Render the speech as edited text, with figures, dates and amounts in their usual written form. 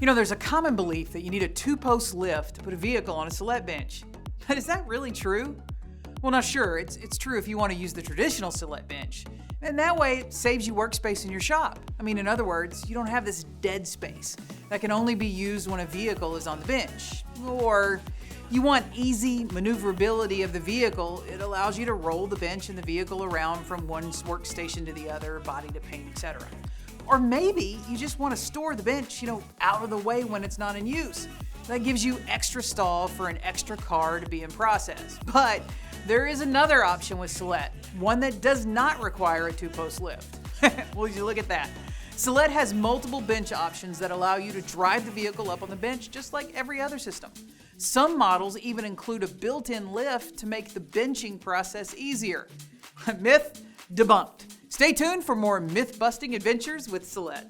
There's a common belief that you need a two-post lift to put a vehicle on a Celette bench. But is that really true? Well, now sure, it's true if you want to use the traditional Celette bench. And that way, it saves you workspace in your shop. In other words, you don't have this dead space that can only be used when a vehicle is on the bench. Or you want easy maneuverability of the vehicle. It allows you to roll the bench and the vehicle around from one workstation to the other, body to paint, etc. Or maybe you just want to store the bench, out of the way when it's not in use. That gives you extra stall for an extra car to be in process. But there is another option with Celette, one that does not require a two-post lift. Well, you look at that. Celette has multiple bench options that allow you to drive the vehicle up on the bench just like every other system. Some models even include a built-in lift to make the benching process easier. Myth debunked. Stay tuned for more myth-busting adventures with Celette.